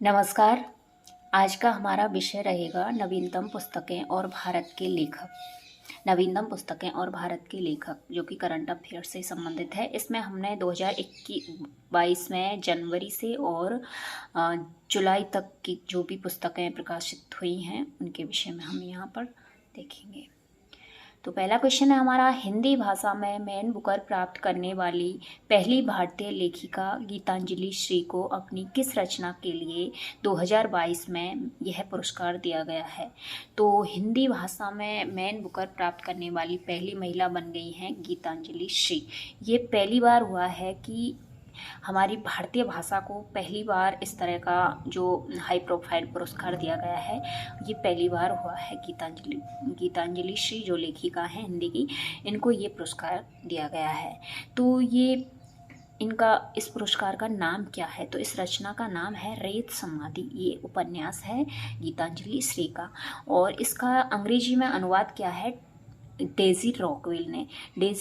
नमस्कार। आज का हमारा विषय रहेगा नवीनतम पुस्तकें और भारत के लेखक। नवीनतम पुस्तकें और भारत के लेखक जो कि करंट अफेयर से संबंधित है। इसमें हमने 2021-22 में जनवरी से और जुलाई तक की जो भी पुस्तकें प्रकाशित हुई हैं उनके विषय में हम यहाँ पर देखेंगे। तो पहला क्वेश्चन है हमारा, हिंदी भाषा में मैन बुकर प्राप्त करने वाली पहली भारतीय लेखिका गीतांजलि श्री को अपनी किस रचना के लिए 2022 में यह पुरस्कार दिया गया है। तो हिंदी भाषा में मैन बुकर प्राप्त करने वाली पहली महिला बन गई हैं गीतांजलि श्री। ये पहली बार हुआ है कि हमारी भारतीय भाषा को पहली बार इस तरह का जो हाई प्रोफाइल पुरस्कार दिया गया है, ये पहली बार हुआ है। गीतांजलि श्री जो लेखिका हैं हिंदी की, इनको ये पुरस्कार दिया गया है। तो ये इनका इस पुरस्कार का नाम क्या है? तो इस रचना का नाम है रेत समाधि। ये उपन्यास है गीतांजलि श्री का और इसका अंग्रेजी में अनुवाद किया है डेजी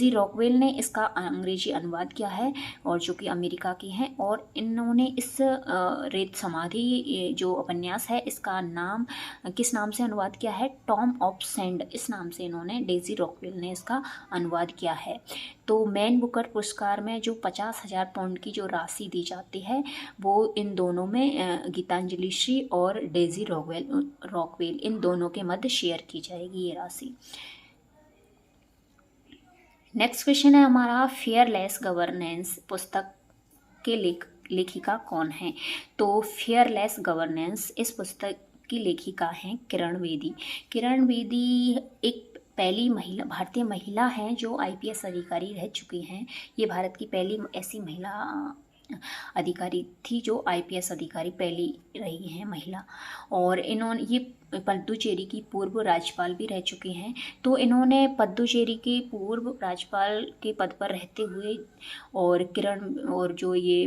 रॉकवेल ने इसका अंग्रेजी अनुवाद किया है और जो कि अमेरिका की हैं। और इन्होंने इस रेत समाधि जो उपन्यास है इसका नाम किस नाम से अनुवाद किया है? टॉम ऑफ सेंड, इस नाम से इन्होंने डेजी रॉकवेल ने इसका अनुवाद किया है। तो मैन बुकर पुरस्कार में जो 50,000 पाउंड की जो राशि दी जाती है वो इन दोनों में गीतांजलि श्री और डेजी रॉकवेल इन दोनों के मध्य शेयर की जाएगी ये राशि। नेक्स्ट क्वेश्चन है हमारा, फियरलेस गवर्नेंस पुस्तक के लेखिका कौन है। तो फियरलेस गवर्नेंस इस पुस्तक की लेखिका हैं किरण बेदी। किरण बेदी एक पहली महिला, भारतीय महिला हैं जो IPS अधिकारी रह चुकी हैं। ये भारत की पहली ऐसी महिला अधिकारी थी जो IPS अधिकारी पहली रही हैं महिला। और इन्होंने ये पुडुचेरी की पूर्व राज्यपाल भी रह चुके हैं। तो इन्होंने पुडुचेरी के पूर्व राज्यपाल के पद पर रहते हुए और जो ये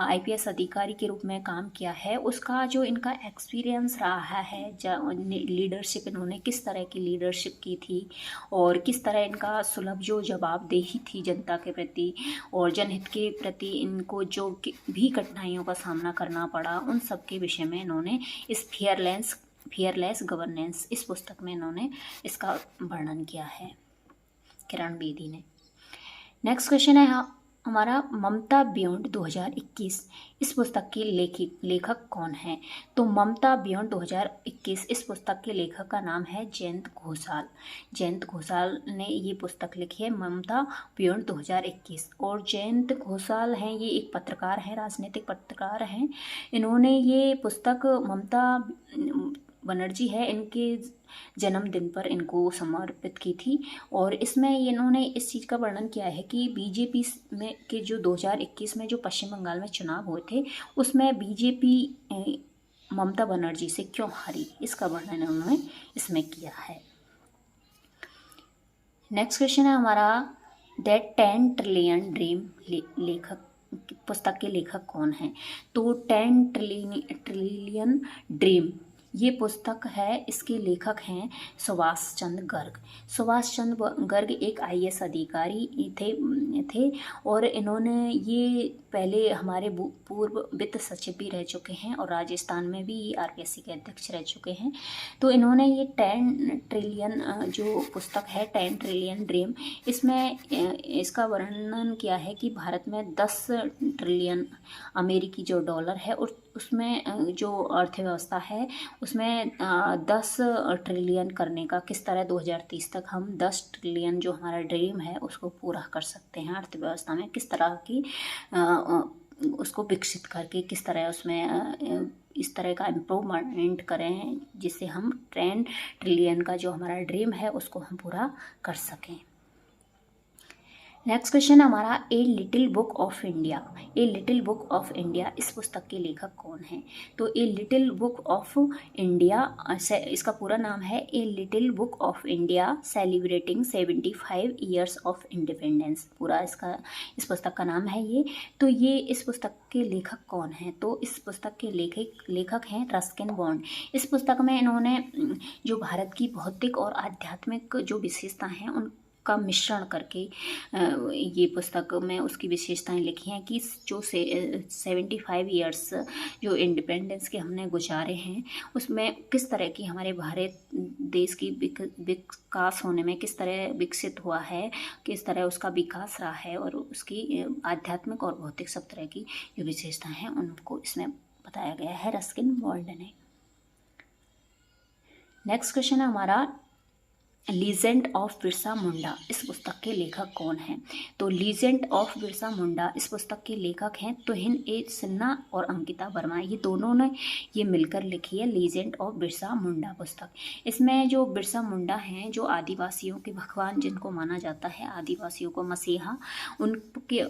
IPS अधिकारी के रूप में काम किया है, उसका जो इनका एक्सपीरियंस रहा है, लीडरशिप, इन्होंने किस तरह की लीडरशिप की थी और किस तरह इनका सुलभ जो जवाबदेही थी जनता के प्रति और जनहित के प्रति इनको जो भी कठिनाइयों का सामना करना पड़ा, उन सब के विषय में इन्होंने इस फियरलेस गवर्नेंस इस पुस्तक में इन्होंने इसका वर्णन किया है किरण बेदी ने। नेक्स्ट क्वेश्चन है हमारा, ममता बियॉन्ड 2021 इस पुस्तक के लेखक कौन है। तो ममता बियॉन्ड 2021 इस पुस्तक के लेखक का नाम है जयंत घोषाल ने ये पुस्तक लिखी है, ममता बियॉन्ड 2021। और जयंत घोषाल हैं, ये एक पत्रकार हैं, राजनीतिक पत्रकार हैं। इन्होंने ये पुस्तक ममता बनर्जी है इनके जन्मदिन पर इनको समर्पित की थी। और इसमें इन्होंने इस चीज़ का वर्णन किया है कि बीजेपी में के जो 2021 में जो पश्चिम बंगाल में चुनाव हुए थे उसमें बीजेपी ममता बनर्जी से क्यों हारी, इसका वर्णन इन्होंने इसमें किया है। नेक्स्ट क्वेश्चन है हमारा, दैट 10 ट्रिलियन ड्रीम पुस्तक के लेखक कौन हैं। तो 10 ट्रिलियन ड्रीम ये पुस्तक है, इसके लेखक हैं सुभाष चंद्र गर्ग एक IAS अधिकारी थे और इन्होंने ये पहले हमारे पूर्व वित्त सचिव भी रह चुके हैं और राजस्थान में भी RPSC के अध्यक्ष रह चुके हैं। तो इन्होंने ये 10 ट्रिलियन जो पुस्तक है 10 ट्रिलियन ड्रीम, इसमें इसका वर्णन किया है कि भारत में 10 ट्रिलियन अमेरिकी जो डॉलर है और उसमें जो अर्थव्यवस्था है उसमें 10 ट्रिलियन करने का किस तरह 2030 तक हम 10 ट्रिलियन जो हमारा ड्रीम है उसको पूरा कर सकते हैं। अर्थव्यवस्था में किस तरह की उसको विकसित करके किस तरह उसमें इस तरह का इम्प्रूवमेंट करें जिससे हम 10 ट्रिलियन का जो हमारा ड्रीम है उसको हम पूरा कर सकें। नेक्स्ट क्वेश्चन हमारा, a little book of India इस पुस्तक के लेखक कौन हैं। तो a little book of India इसका पूरा नाम है a little book of India celebrating 75 years of independence, पूरा इस पुस्तक का नाम है ये। तो ये इस पुस्तक के लेखक कौन हैं। तो इस पुस्तक के लेखक हैं रस्किन बॉन्ड। इस पुस्तक में इन्होंने जो भारत की भौतिक और आध्यात्मिक जो विशेषता हैं का मिश्रण करके ये पुस्तक में उसकी विशेषताएं लिखी हैं कि जो 75 ईयर्स जो इंडिपेंडेंस के हमने गुजारे हैं उसमें किस तरह की हमारे भारत देश की विकास होने में किस तरह विकसित हुआ है, किस तरह उसका विकास रहा है और उसकी आध्यात्मिक और भौतिक सब तरह की जो विशेषताएं हैं उनको इसमें बताया गया है रस्किन बोल्ड ने। नेक्स्ट क्वेश्चन है हमारा लीजेंड ऑफ बिरसा मुंडा इस पुस्तक के लेखक कौन हैं? तो लीजेंड ऑफ बिरसा मुंडा इस पुस्तक के लेखक हैं तुहिन ए सिन्हा और अंकिता वर्मा। ये दोनों ने ये मिलकर लिखी है लीजेंड ऑफ बिरसा मुंडा पुस्तक। इसमें जो बिरसा मुंडा हैं जो आदिवासियों के भगवान जिनको माना जाता है, आदिवासियों को मसीहा, उनके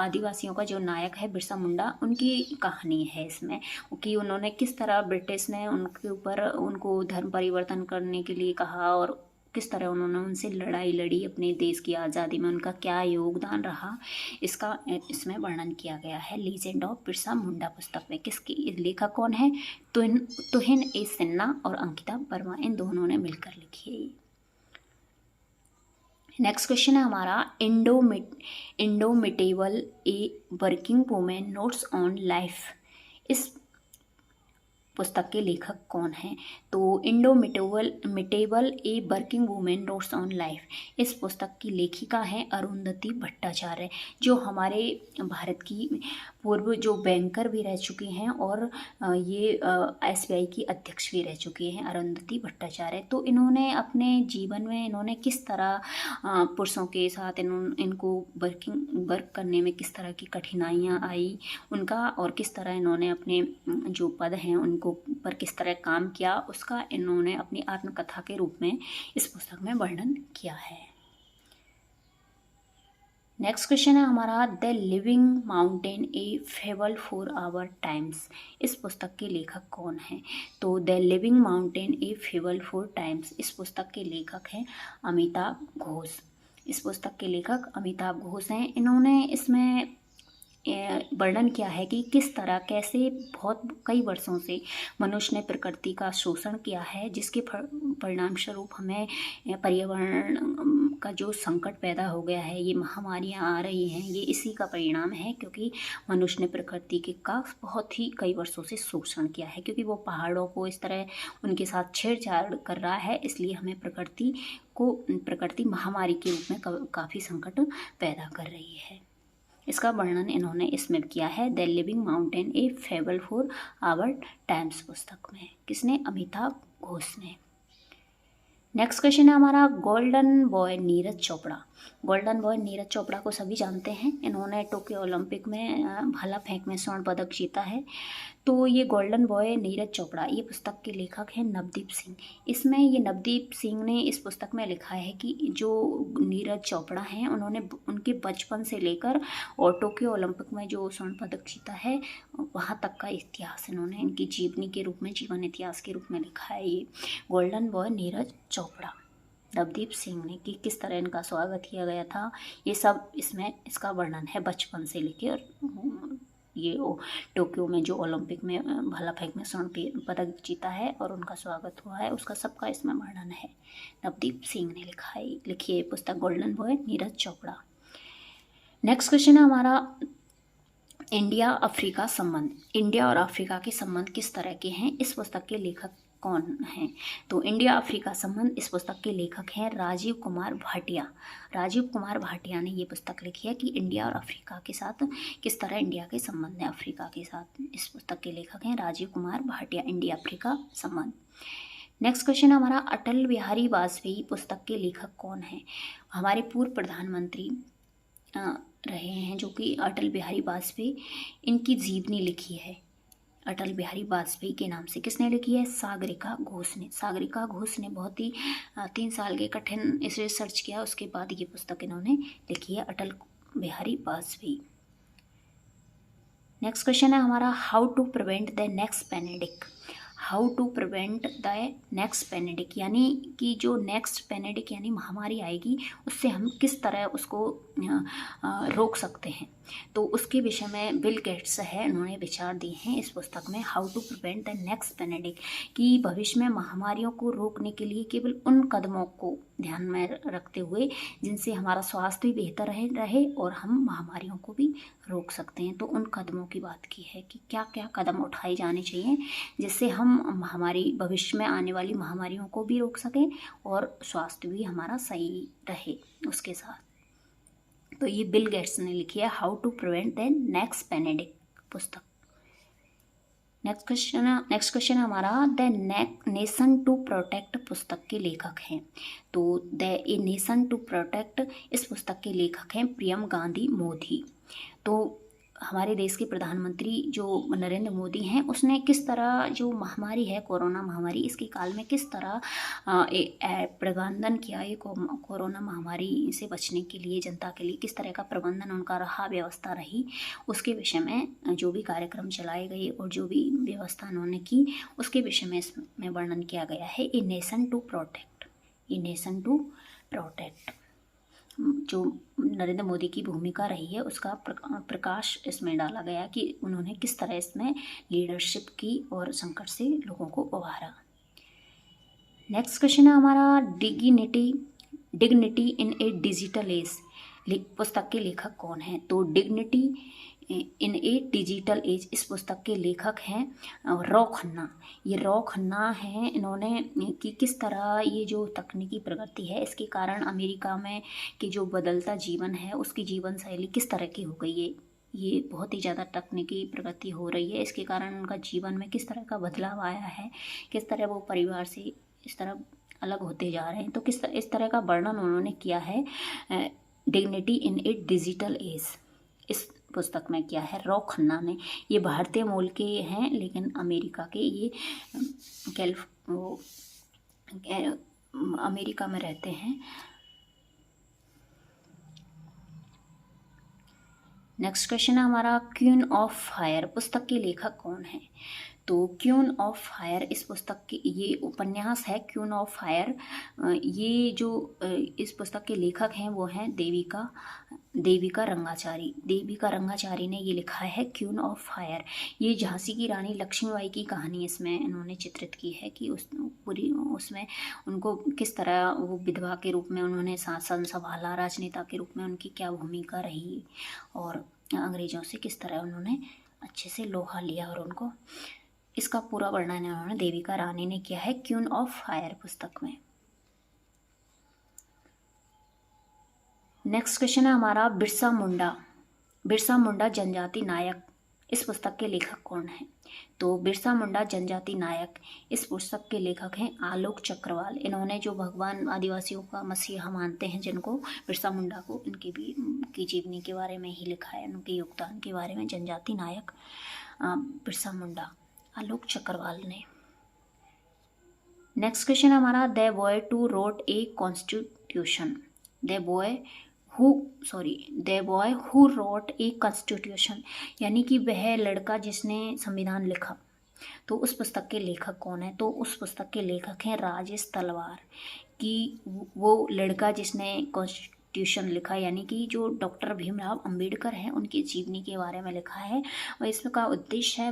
आदिवासियों का जो नायक है बिरसा मुंडा, उनकी कहानी है इसमें कि उन्होंने किस तरह ब्रिटिश ने उनके ऊपर उनको धर्म परिवर्तन करने के लिए कहा और किस तरह उन्होंने उनसे लड़ाई लड़ी, अपने देश की आज़ादी में उनका क्या योगदान रहा, इसका इसमें वर्णन किया गया है लीजेंड ऑफ बिरसा मुंडा पुस्तक में। किसकी लेखक कौन है? तुहिन ए सिन्हा और अंकिता वर्मा, इन दोनों ने मिलकर लिखी है। नेक्स्ट क्वेश्चन है हमारा indomitable a working women notes on life इस पुस्तक के लेखक कौन हैं? तो मिटेबल a working women notes on life इस पुस्तक की लेखिका हैं अरुंधति भट्टाचार्य, जो हमारे भारत की पूर्व जो बैंकर भी रह चुकी हैं और ये SBI की अध्यक्ष भी रह चुकी हैं अरुंधति भट्टाचार्य। तो इन्होंने अपने जीवन में इन्होंने किस तरह पुरुषों के साथ इनको वर्क करने में किस तरह की कठिनाइयाँ आई उनका, और किस तरह इन्होंने अपने जो पद हैं उनको पर किस तरह काम किया, उसका इन्होंने अपनी आत्मकथा के रूप में इस पुस्तक में वर्णन किया है। नेक्स्ट क्वेश्चन है हमारा the living mountain a fable for our times इस पुस्तक के लेखक कौन हैं? तो the living mountain a fable for times इस पुस्तक के लेखक हैं अमिताभ घोष। इस पुस्तक के लेखक अमिताभ घोष हैं। इन्होंने इसमें वर्णन किया है कि किस तरह कैसे बहुत कई वर्षों से मनुष्य ने प्रकृति का शोषण किया है, जिसके परिणाम स्वरूप हमें पर्यावरण का जो संकट पैदा हो गया है, ये महामारियां आ रही हैं, ये इसी का परिणाम है क्योंकि मनुष्य ने प्रकृति के का बहुत ही कई वर्षों से शोषण किया है, क्योंकि वो पहाड़ों को इस तरह उनके साथ छेड़छाड़ कर रहा है। इसलिए हमें प्रकृति महामारी के रूप में काफ़ी संकट पैदा कर रही है। इसका वर्णन इन्होंने इसमें किया है the living mountain a fable for our times पुस्तक में। किसने? अमिताभ घोष ने। नेक्स्ट क्वेश्चन है हमारा golden boy Neeraj Chopra. Golden boy Neeraj Chopra को सभी जानते हैं, इन्होंने टोक्यो ओलंपिक में भाला फेंक में स्वर्ण पदक जीता है। तो ये गोल्डन बॉय नीरज चोपड़ा ये पुस्तक के लेखक हैं नवदीप सिंह। इसमें ये नवदीप सिंह ने इस पुस्तक में लिखा है कि जो नीरज चोपड़ा हैं उन्होंने उनके बचपन से लेकर और टोक्यो ओलंपिक में जो स्वर्ण पदक जीता है वहाँ तक का इतिहास इन्होंने इनकी जीवनी के रूप में, जीवन इतिहास के रूप में लिखा है ये गोल्डन बॉय नीरज चोपड़ा नवदीप सिंह ने, कि किस तरह इनका स्वागत किया गया था, ये सब इसमें इसका वर्णन है बचपन से लेकर और ये टोक्यो में जो ओलंपिक में भाला फेंक में स्वर्ण पदक जीता है और उनका स्वागत हुआ है, उसका सबका इसमें वर्णन है। नवदीप सिंह ने लिखी है पुस्तक golden boy Neeraj Chopra. Next question है हमारा इंडिया अफ्रीका संबंध। इंडिया और अफ्रीका के संबंध किस तरह के हैं, इस पुस्तक के लेखक कौन हैं? तो इंडिया अफ्रीका संबंध इस पुस्तक के लेखक हैं राजीव कुमार भाटिया। राजीव कुमार भाटिया ने ये पुस्तक लिखी है कि इंडिया और अफ्रीका के साथ किस तरह इंडिया के संबंध है अफ्रीका के साथ। इस पुस्तक के लेखक हैं राजीव कुमार भाटिया, इंडिया अफ्रीका संबंध। नेक्स्ट क्वेश्चन हमारा अटल बिहारी वाजपेयी पुस्तक के लेखक कौन हैं? हमारे पूर्व प्रधानमंत्री रहे हैं जो कि अटल बिहारी वाजपेयी, इनकी जीवनी लिखी है अटल बिहारी वाजपेयी के नाम से। किसने लिखी है? सागरिका घोष ने। सागरिका घोष ने बहुत ही 3 साल के कठिन इसे रिसर्च किया, उसके बाद ये पुस्तक इन्होंने लिखी है अटल बिहारी वाजपेयी। नेक्स्ट क्वेश्चन है हमारा how to prevent the next pandemic. How to prevent the next pandemic, यानी कि जो नेक्स्ट पेंडेमिक यानी महामारी आएगी उससे हम किस तरह उसको रोक सकते हैं। तो उसके विषय में बिल गेट्स है, उन्होंने विचार दिए हैं इस पुस्तक में, how to prevent the next pandemic, कि भविष्य में महामारियों को रोकने के लिए केवल उन कदमों को ध्यान में रखते हुए जिनसे हमारा स्वास्थ्य भी बेहतर रहे और हम महामारियों को भी रोक सकते हैं। तो उन कदमों की बात की है कि क्या क्या कदम उठाए जाने चाहिए जिससे हम महामारी भविष्य में आने वाली महामारियों को भी रोक सकें और स्वास्थ्य भी हमारा सही रहे उसके साथ। तो ये बिल गेट्स ने लिखी है how to prevent the next pandemic पुस्तक। नेक्स्ट क्वेश्चन हमारा द नेशन टू प्रोटेक्ट पुस्तक के लेखक हैं। तो the a nation to protect इस पुस्तक के लेखक हैं प्रियम गांधी मोदी। तो हमारे देश के प्रधानमंत्री जो नरेंद्र मोदी हैं उसने किस तरह जो महामारी है कोरोना महामारी, इसके काल में किस तरह प्रबंधन किया, ये कोरोना महामारी से बचने के लिए जनता के लिए किस तरह का प्रबंधन उनका रहा, व्यवस्था रही, उसके विषय में जो भी कार्यक्रम चलाए गए और जो भी व्यवस्था उन्होंने की उसके विषय में इसमें वर्णन किया गया है। A nation to protect, a nation to protect जो नरेंद्र मोदी की भूमिका रही है उसका प्रकाश इसमें डाला गया कि उन्होंने किस तरह इसमें लीडरशिप की और संकट से लोगों को उभारा। नेक्स्ट क्वेश्चन है हमारा dignity in A digital age, पुस्तक के लेखक कौन है। तो dignity in A digital age इस पुस्तक के लेखक हैं रॉ खन्ना। ये रॉ खन्ना हैं, इन्होंने कि किस तरह ये जो तकनीकी प्रगति है इसके कारण अमेरिका में कि जो बदलता जीवन है उसकी जीवन शैली किस तरह की हो गई है, ये बहुत ही ज़्यादा तकनीकी प्रगति हो रही है, इसके कारण उनका जीवन में किस तरह का बदलाव आया है, किस तरह वो परिवार से इस तरह अलग होते जा रहे हैं। तो इस तरह का वर्णन उन्होंने किया है dignity in A digital age इस पुस्तक में किया है रॉ खन्ना ने। ये भारतीय मूल के हैं लेकिन अमेरिका के, ये अमेरिका में रहते हैं। नेक्स्ट क्वेश्चन है हमारा क्वीन ऑफ फायर पुस्तक के लेखक कौन है। तो क्वीन ऑफ फायर इस पुस्तक की ये उपन्यास है क्वीन ऑफ फायर। ये जो इस पुस्तक के लेखक हैं वो हैं देविका रंगाचारी। देविका रंगाचारी ने ये लिखा है क्वीन ऑफ फायर। ये झांसी की रानी लक्ष्मीबाई की कहानी इसमें इन्होंने चित्रित की है कि उसमें उनको किस तरह वो विधवा के रूप में उन्होंने शासन संभाला, राजनेता के रूप में उनकी क्या भूमिका रही और अंग्रेजों से किस तरह उन्होंने अच्छे से लोहा लिया और उनको, इसका पूरा वर्णन उन्होंने देविका रानी ने किया है क्वीन ऑफ फायर पुस्तक में। नेक्स्ट क्वेश्चन है हमारा बिरसा मुंडा जनजाति नायक इस पुस्तक के लेखक कौन है। तो बिरसा मुंडा जनजाति नायक इस पुस्तक के लेखक हैं आलोक चक्रवाल। इन्होंने जो भगवान आदिवासियों का मसीहा मानते हैं जिनको बिरसा मुंडा को, इनकी भी की जीवनी के बारे में ही लिखा है, उनके योगदान के बारे में। जनजाति नायक बिरसा मुंडा आलोक चक्रवाल ने। नेक्स्ट क्वेश्चन हमारा the boy to wrote a constitution. The boy who wrote a constitution यानी कि वह लड़का जिसने संविधान लिखा। तो उस पुस्तक के लेखक कौन है। तो उस पुस्तक के लेखक हैं राजेश तलवार। कि वो लड़का जिसने कॉन्स्टिट्यूशन लिखा यानी कि जो डॉक्टर भीमराव अंबेडकर हैं उनकी जीवनी के बारे में लिखा है। और इसका उद्देश्य है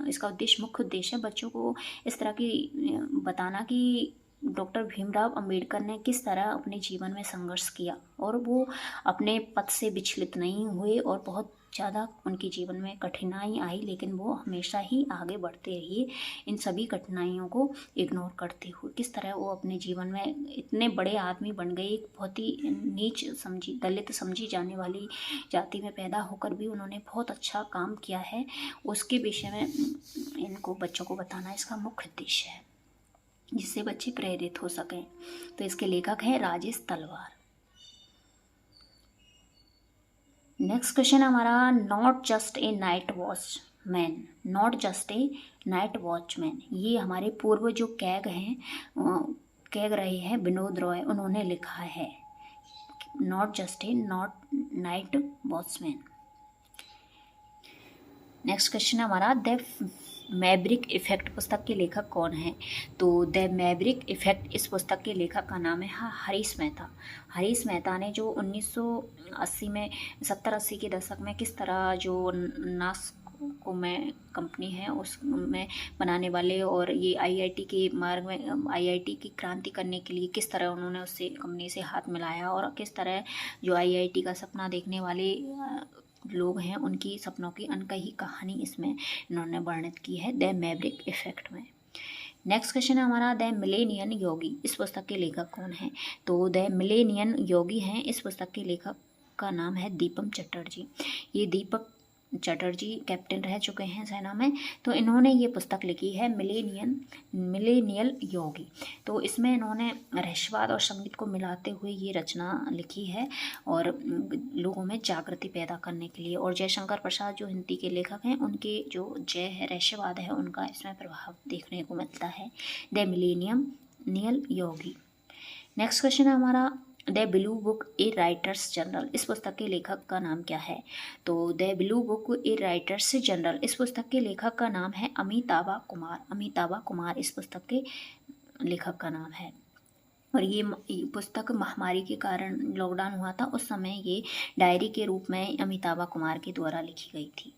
इसका उद्देश्य मुख्य उद्देश्य है बच्चों को इस तरह की बताना कि डॉक्टर भीमराव अंबेडकर ने किस तरह अपने जीवन में संघर्ष किया और वो अपने पथ से विचलित नहीं हुए और बहुत ज़्यादा उनके जीवन में कठिनाई आई लेकिन वो हमेशा ही आगे बढ़ते रहिए, इन सभी कठिनाइयों को इग्नोर करते हुए किस तरह वो अपने जीवन में इतने बड़े आदमी बन गए। एक बहुत ही नीच दलित समझी जाने वाली जाति में पैदा होकर भी उन्होंने बहुत अच्छा काम किया है, उसके विषय में इनको बच्चों को बताना इसका मुख्य उद्देश्य है जिससे बच्चे प्रेरित हो सकें। तो इसके लेखक हैं राजेश तलवार। नेक्स्ट क्वेश्चन हमारा not just a night watchman. Not just a night watchman ये हमारे पूर्व जो कैग रहे हैं विनोद रॉय, उन्होंने लिखा है not just a night watchman. Next question हमारा द मैवरिक इफेक्ट पुस्तक के लेखक कौन है? तो द मैवरिक इफेक्ट इस पुस्तक के लेखक का नाम है हरीश मेहता। हरीश मेहता ने जो 1980 में 70-80 के दशक में किस तरह जो नास्को में कंपनी है उसमें बनाने वाले और ये आईआईटी के मार्ग में आईआईटी की क्रांति करने के लिए किस तरह उन्होंने उससे कंपनी से हाथ मिलाया और किस तरह जो आईआईटी का सपना देखने वाले लोग हैं उनकी सपनों की अनकही कहानी इसमें इन्होंने वर्णित की है द मैवरिक इफेक्ट में। नेक्स्ट क्वेश्चन है हमारा द मिलेनियन योगी इस पुस्तक के लेखक कौन है? तो द मिलेनियन योगी हैं इस पुस्तक के लेखक का नाम है दीपम चटर्जी। ये दीपक चटर्जी कैप्टन रह चुके हैं सेना में, तो इन्होंने ये पुस्तक लिखी है मिलेनियल योगी। तो इसमें इन्होंने रहस्यवाद और संगीत को मिलाते हुए ये रचना लिखी है और लोगों में जागृति पैदा करने के लिए। और जयशंकर प्रसाद जो हिंदी के लेखक हैं उनके जो जय है रहस्यवाद है उनका इसमें प्रभाव देखने को मिलता है the millennial Yogi. Next question है हमारा the blue book A writers general इस पुस्तक के लेखक का नाम क्या है? तो the blue book A writers general इस पुस्तक के लेखक का नाम है अमिताभा कुमार। अमिताभा कुमार इस पुस्तक के लेखक का नाम है। और ये पुस्तक महामारी के कारण लॉकडाउन हुआ था उस समय ये डायरी के रूप में अमिताभा कुमार के द्वारा लिखी गई थी।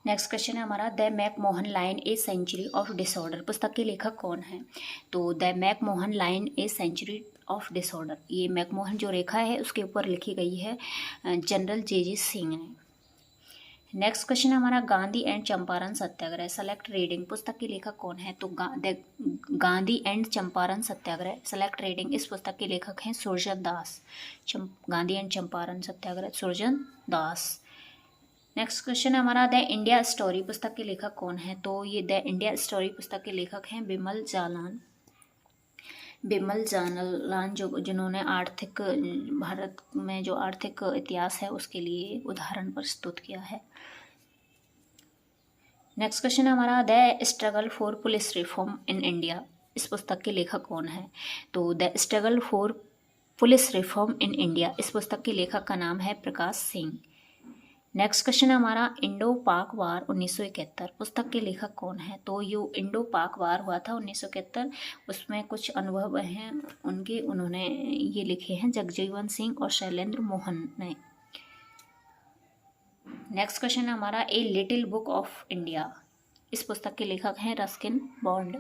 नेक्स्ट क्वेश्चन है हमारा the McMahon line a century of disorder पुस्तक के लेखक कौन है? तो the McMahon line a century of disorder ये मैकमोहन जो रेखा है उसके ऊपर लिखी गई है जनरल जे सिंह ने। नेक्स्ट क्वेश्चन है हमारा Gandhi and Champaran Satyagraha select reading पुस्तक के लेखक कौन है? तो Gandhi and Champaran Satyagraha select reading इस पुस्तक के लेखक हैं Surjan Das. Gandhi and Champaran Satyagraha Surjan Das. Next question है हमारा द इंडिया स्टोरी पुस्तक के लेखक कौन है? तो ये द इंडिया स्टोरी पुस्तक के लेखक हैं बिमल जालान जो जिन्होंने आर्थिक भारत में जो आर्थिक इतिहास है उसके लिए उदाहरण प्रस्तुत किया है। नेक्स्ट क्वेश्चन है हमारा the struggle for police reform in India इस पुस्तक के लेखक कौन है? तो the struggle for police reform in India इस पुस्तक के लेखक का नाम है प्रकाश सिंह। नेक्स्ट क्वेश्चन है हमारा इंडो पाक वार 1971 पुस्तक के लेखक कौन है? तो ये इंडो पाक वार हुआ था 1971 उसमें कुछ अनुभव हैं उन्होंने ये लिखे हैं जगजीवन सिंह और शैलेंद्र मोहन ने। नेक्स्ट क्वेश्चन है हमारा a little book of India इस पुस्तक के लेखक हैं रस्किन बॉन्ड।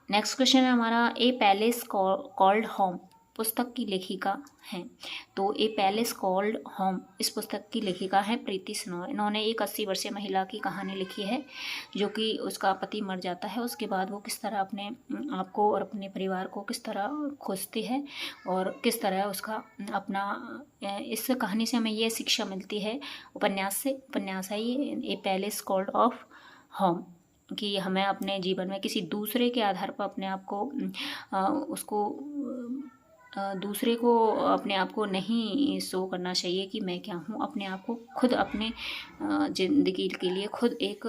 नेक्स्ट क्वेश्चन है हमारा ए पैलेस कॉल्ड होम पुस्तक की लेखिका हैं। तो ए पैलेस कॉल्ड होम इस पुस्तक की लेखिका है प्रीति स्नोर। इन्होंने एक 80 वर्षीय महिला की कहानी लिखी है जो कि उसका पति मर जाता है उसके बाद वो किस तरह अपने आप को और अपने परिवार को किस तरह खोजती है और किस तरह उसका अपना इस कहानी से हमें ये शिक्षा मिलती है उपन्यास है ये ए पैलेस कॉल्ड ऑफ होम कि हमें अपने जीवन में किसी दूसरे के आधार पर अपने आप को दूसरे को अपने आप को नहीं शो करना चाहिए कि मैं क्या हूँ। अपने आप को खुद अपने ज़िंदगी के लिए खुद एक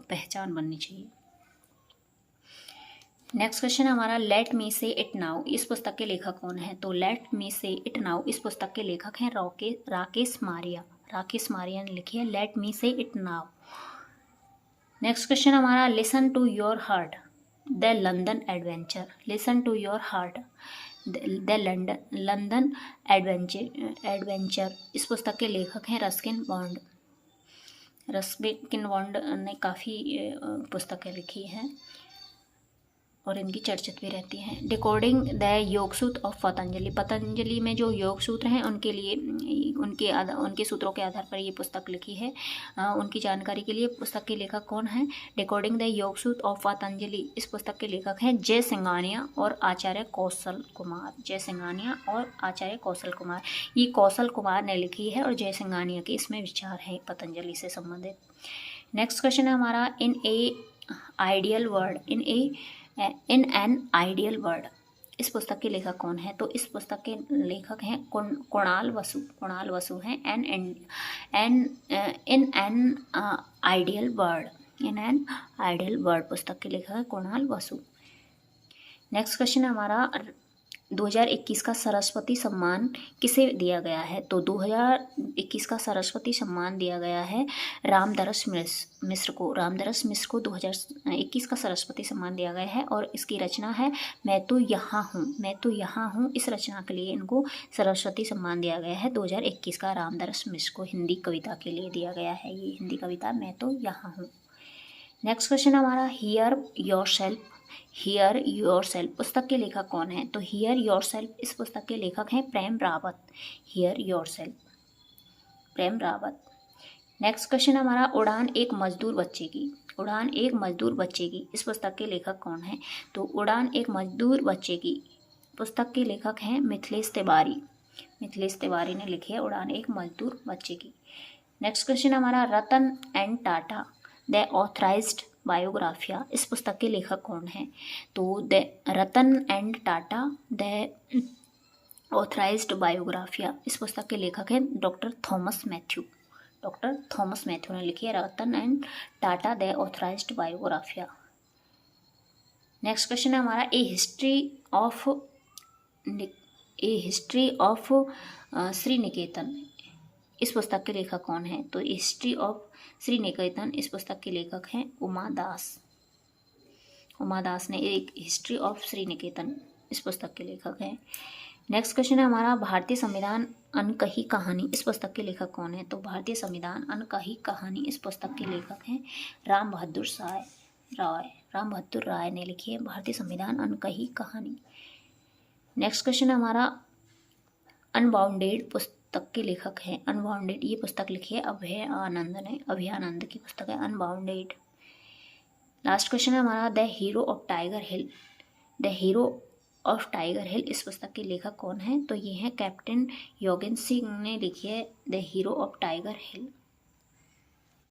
पहचान बननी चाहिए। नेक्स्ट क्वेश्चन हमारा late me say it now इस पुस्तक के लेखक कौन है? तो late me say it now इस पुस्तक के लेखक हैं राकेश मारिया ने लिखी है let me say it now. Next question हमारा listen to your heart the London adventure listen to your heart the London adventure इस पुस्तक के लेखक हैं रस्किन बॉन्ड ने काफ़ी पुस्तकें लिखी हैं और इनकी चर्चित भी रहती हैं। डिकोडिंग द योग सूत्र ऑफ पतंजलि में जो योग सूत्र हैं उनके लिए उनके सूत्रों के आधार पर ये पुस्तक लिखी है। उनकी जानकारी के लिए पुस्तक के लेखक कौन हैं? डिकोडिंग द योग सूत्र ऑफ पतंजलि इस पुस्तक के लेखक हैं जय सिंघानिया और आचार्य कौशल कुमार। ये कौशल कुमार ने लिखी है और जय सिंघानिया के इसमें विचार हैं पतंजलि से संबंधित। नेक्स्ट क्वेश्चन है हमारा इन एन आइडियल वर्ल्ड इस पुस्तक के लेखक कौन है? तो इस पुस्तक के लेखक हैं कुणाल वसु हैं इन एन आइडियल वर्ल्ड पुस्तक के लेखक है कुणाल वसु। नेक्स्ट क्वेश्चन है हमारा 2021 का सरस्वती सम्मान किसे दिया गया है? तो 2021 का सरस्वती सम्मान दिया गया है रामदरस मिश्र को। रामदरस मिश्र को 2021 का सरस्वती सम्मान दिया गया है और इसकी रचना है मैं तो यहाँ हूँ, मैं तो यहाँ हूँ। इस रचना के लिए इनको सरस्वती सम्मान दिया गया है 2021 का। रामदरस मिश्र को हिंदी कविता के लिए दिया गया है ये हिंदी कविता मैं तो यहाँ हूँ। नेक्स्ट क्वेश्चन हमारा हियर योर सेल्फ पुस्तक के लेखक कौन है? तो हियर योर सेल्फ इस पुस्तक के लेखक हैं Prem Rawat. Hear yourself, Prem Rawat. Next question हमारा उड़ान एक मजदूर बच्चे की। उड़ान एक मजदूर बच्चे की इस पुस्तक के लेखक कौन है? तो उड़ान एक मजदूर बच्चे की पुस्तक के लेखक हैं मिथिलेश तिवारी। मिथिलेश तिवारी ने लिखी है उड़ान एक मजदूर बच्चे की। नेक्स्ट क्वेश्चन हमारा Ratan and Tata the authorised biography इस पुस्तक के लेखक कौन हैं? तो the Ratan and Tata the authorised biography इस पुस्तक के लेखक हैं डॉक्टर थॉमस मैथ्यू। डॉक्टर थॉमस मैथ्यू ने लिखी है Ratan and Tata the authorised biography. Next question है हमारा a history of Sriniketan इस पुस्तक के लेखक कौन है? तो हिस्ट्री ऑफ श्री निकेतन इस पुस्तक के लेखक हैं उमा दास। उमा दास ने एक हिस्ट्री ऑफ श्री निकेतन इस पुस्तक के लेखक हैं। नेक्स्ट क्वेश्चन है हमारा भारतीय संविधान अनकही कहानी इस पुस्तक के लेखक कौन है? तो भारतीय संविधान अनकही कहानी इस पुस्तक के लेखक हैं राम बहादुर राय ने लिखी है भारतीय संविधान अनकही कहानी। नेक्स्ट क्वेश्चन है हमारा अनबाउंडेड पुस्तक के लेखक हैं अनबाउंडेड ये पुस्तक लिखी है अभय आनंद की पुस्तक है अनबाउंडेड। लास्ट क्वेश्चन है हमारा द हीरो ऑफ टाइगर हिल इस पुस्तक के लेखक कौन है? तो ये हैं कैप्टन योगेंद्र सिंह ने लिखी है the hero of tiger hill.